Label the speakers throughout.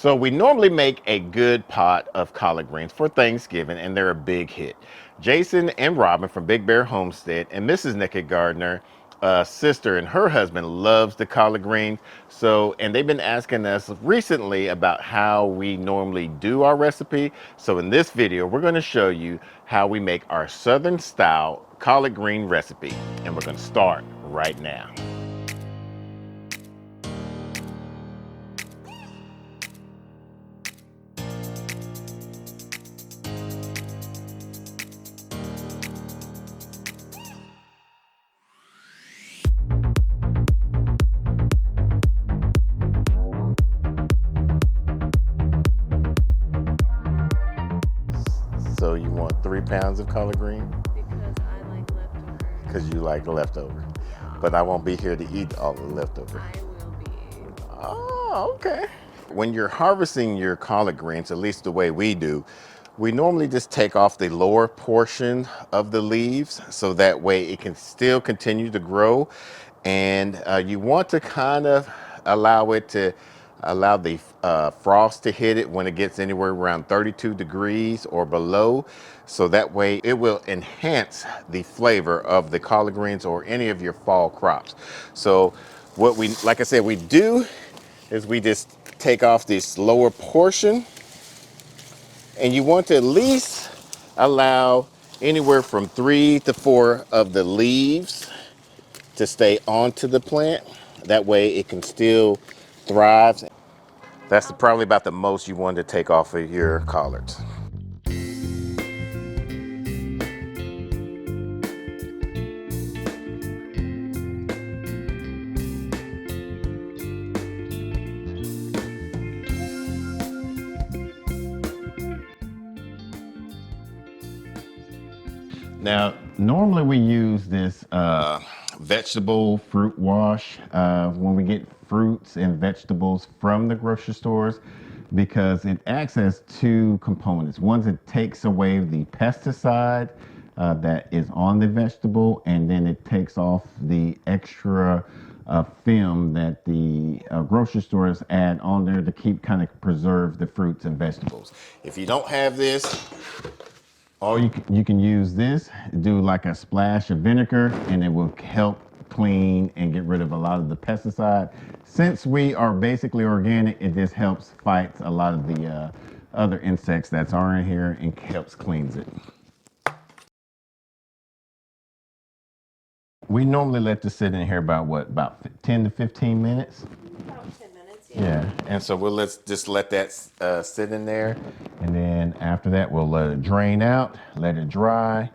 Speaker 1: So we normally make a good pot of collard greens for Thanksgiving, and they're a big hit. Jason and Robin from Big Bear Homestead and Mrs. Naked Gardener, sister and her husband loves the collard greens. So, and they've been asking us recently about how we normally do our recipe. So in this video, we're going to show you how we make our Southern style collard green recipe. And we're going to start right now. So you want 3 pounds of collard green?
Speaker 2: Because I like leftovers.
Speaker 1: Because you like leftover.
Speaker 2: Yeah.
Speaker 1: But I won't be here to eat all the leftover.
Speaker 2: I will be.
Speaker 1: Oh, okay. When you're harvesting your collard greens, at least the way we do, we normally just take off the lower portion of the leaves so that way it can still continue to grow. And you want to kind of allow the frost to hit it when it gets anywhere around 32 degrees or below. So that way it will enhance the flavor of the collard greens or any of your fall crops. So what we, like I said, we do is we just take off this lower portion, and you want to at least allow anywhere from 3 to 4 of the leaves to stay onto the plant. That way it can still thrive. That's probably about the most you want to take off of your collards. Now, normally we use this vegetable fruit wash when we get fruits and vegetables from the grocery stores, because it acts as 2 components. One, it takes away the pesticide that is on the vegetable, and then it takes off the extra film that the grocery stores add on there to keep kind of preserve the fruits and vegetables. If you don't have this, or you can use this, do like a splash of vinegar, and it will help clean and get rid of a lot of the pesticide. Since we are basically organic, it just helps fight a lot of the other insects that are in here and helps cleanse it. We normally let this sit in here about 10 to 15 minutes?
Speaker 2: About 10 minutes,
Speaker 1: Yeah, and so let's just let that sit in there, and then after that we'll let it drain out, let it dry,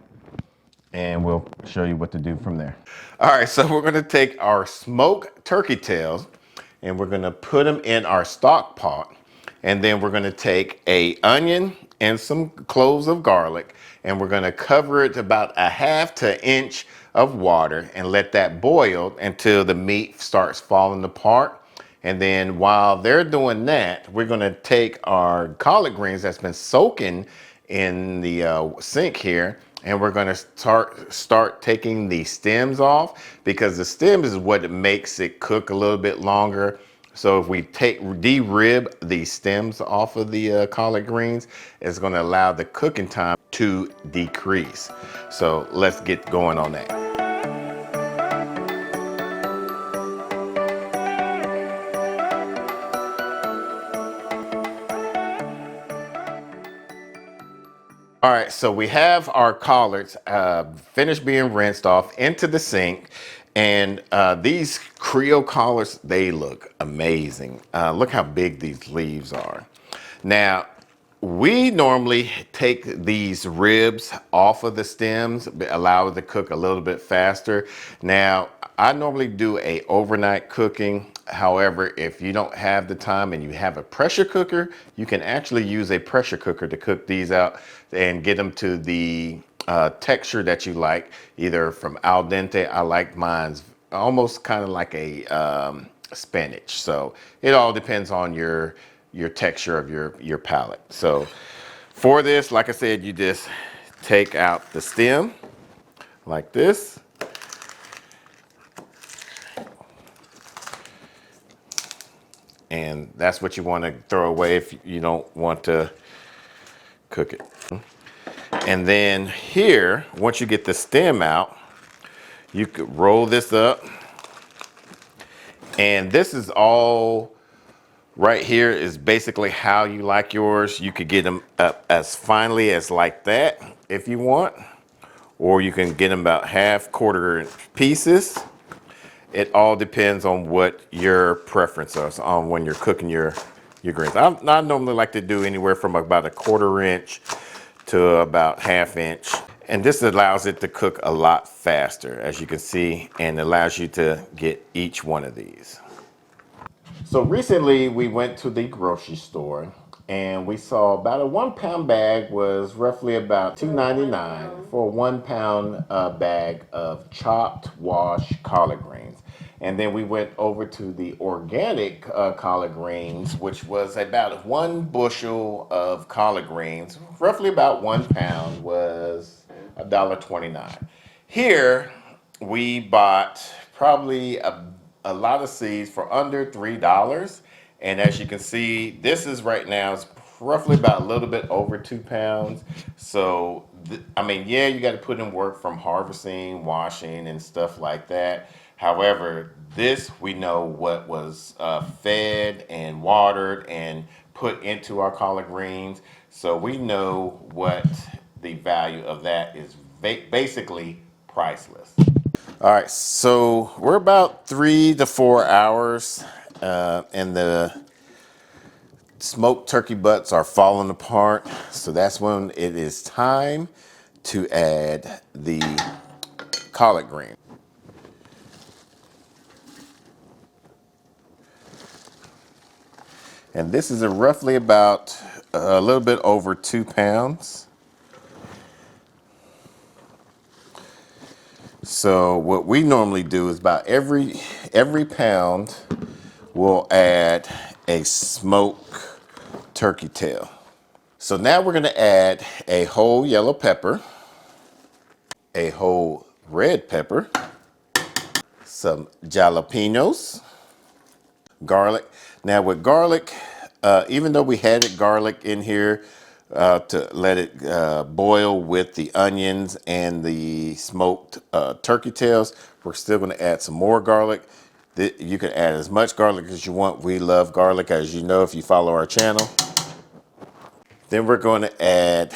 Speaker 1: and we'll show you what to do from there. All right, so we're gonna take our smoked turkey tails and we're gonna put them in our stock pot, and then we're gonna take a onion and some cloves of garlic, and we're gonna cover it about a half to an inch of water and let that boil until the meat starts falling apart. And then while they're doing that, we're gonna take our collard greens that's been soaking in the sink here, and we're gonna start taking the stems off, because the stems is what makes it cook a little bit longer. So if we de-rib the stems off of the collard greens, it's gonna allow the cooking time to decrease. So let's get going on that. All right, so we have our collards finished being rinsed off into the sink, and these Creole collards, they look amazing. Look how big these leaves are. Now, we normally take these ribs off of the stems, allow it to cook a little bit faster. Now, I normally do a overnight cooking. However, if you don't have the time and you have a pressure cooker, you can actually use a pressure cooker to cook these out and get them to the texture that you like, either from al dente. I like mine's almost kind of like a spinach. So it all depends on your texture of your palate. So for this, like I said, you just take out the stem like this. and that's what you want to throw away if you don't want to cook it. And then here, once you get the stem out, you could roll this up. And this is all right here is basically how you like yours. You could get them up as finely as like that if you want, or you can get them about half, quarter pieces. It all depends on what your preference is on when you're cooking your greens. I normally like to do anywhere from about a 1/4 inch to about 1/2 inch. And this allows it to cook a lot faster, as you can see, and allows you to get each one of these. So recently we went to the grocery store and we saw about a 1 pound bag was roughly about $2.99 for a 1 pound bag of chopped washed collard greens. And then we went over to the organic collard greens, which was about 1 bushel of collard greens, roughly about 1 pound was $1.29. Here we bought probably a lot of seeds for under $3. And as you can see, this is right now is roughly about a little bit over 2 pounds. So, I mean, yeah, you got to put in work from harvesting, washing, and stuff like that. However, this we know what was fed and watered and put into our collard greens. So we know what the value of that is basically priceless. All right, so we're about 3 to 4 hours, and the smoked turkey butts are falling apart. So that's when it is time to add the collard green. And this is roughly about a little bit over 2 pounds. So what we normally do is about every pound we'll add a smoked turkey tail. So now we're going to add a whole yellow pepper, a whole red pepper, some jalapenos, garlic. Now with garlic, even though we had garlic in here to let it boil with the onions and the smoked turkey tails, we're still going to add some more garlic. You can add as much garlic as you want. We love garlic, as you know if you follow our channel. Then we're going to add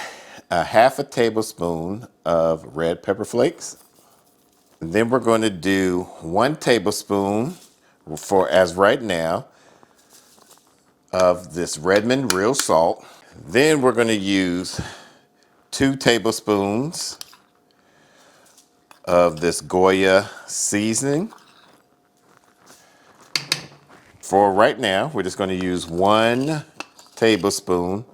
Speaker 1: a 1/2 tablespoon of red pepper flakes. And then we're going to do 1 tablespoon for as right now of this Redmond real salt. Then we're going to use 2 tablespoons of this Goya seasoning. For right now, we're just going to use 1 tablespoon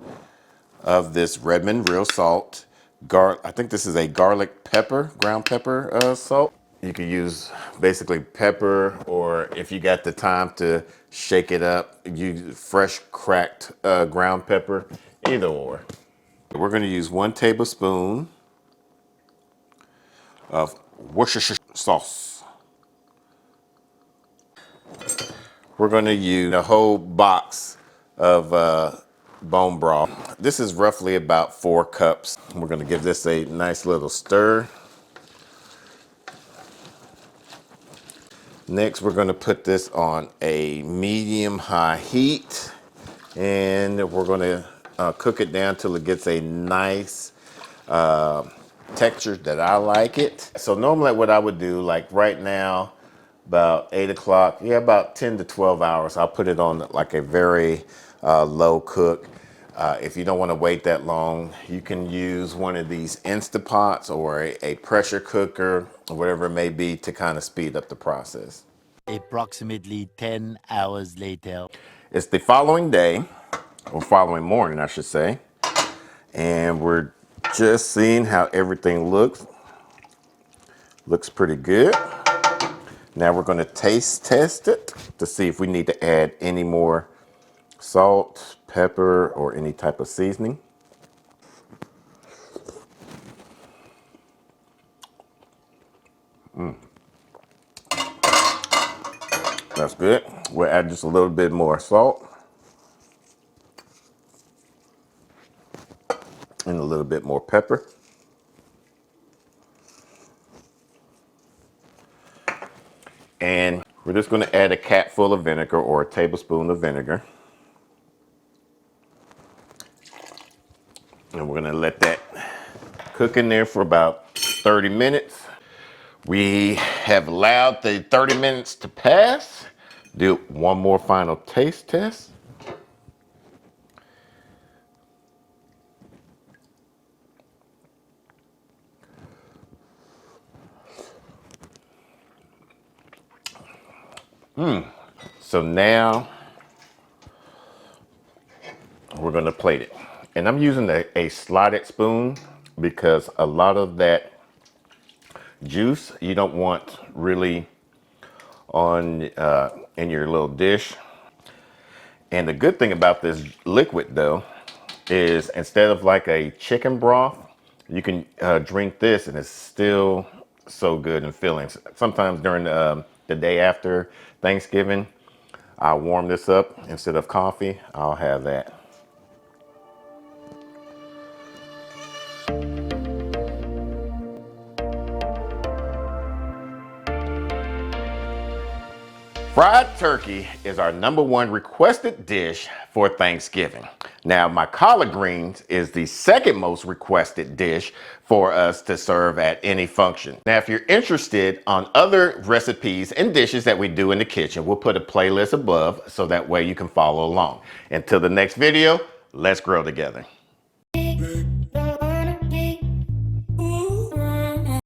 Speaker 1: of this Redmond real salt. I think this is a garlic pepper, ground pepper salt. You can use basically pepper, or if you got the time to shake it up, use fresh cracked ground pepper, either or. We're going to use 1 tablespoon of Worcestershire sauce. We're going to use a whole box of bone broth. This is roughly about 4 cups. We're going to give this a nice little stir. Next, we're going to put this on a medium-high heat, and we're going to cook it down till it gets a nice texture that I like it. So normally what I would do, like right now, about 8 o'clock, yeah, about 10 to 12 hours, I'll put it on like a very low cook. If you don't want to wait that long, you can use one of these Instapots or a pressure cooker, or whatever it may be, to kind of speed up the process.
Speaker 3: Approximately 10 hours later.
Speaker 1: It's the following day, or following morning, I should say, and we're just seeing how everything looks. Looks pretty good. Now we're going to taste test it to see if we need to add any more salt, pepper, or any type of seasoning. That's good. We'll add just a little bit more salt and a little bit more pepper. And we're just going to add a capful of vinegar or a tablespoon of vinegar. And we're going to let that cook in there for about 30 minutes. We have allowed the 30 minutes to pass. Do one more final taste test. So now we're going to plate it. And I'm using a slotted spoon because a lot of that juice you don't want really on in your little dish. And the good thing about this liquid though is instead of like a chicken broth, you can drink this and it's still so good and filling. Sometimes during the day after Thanksgiving, I'll warm this up. Instead of coffee, I'll have that. Fried turkey is our #1 requested dish for Thanksgiving. Now, my collard greens is the second most requested dish for us to serve at any function. Now, if you're interested on other recipes and dishes that we do in the kitchen, we'll put a playlist above so that way you can follow along. Until the next video, let's grill together.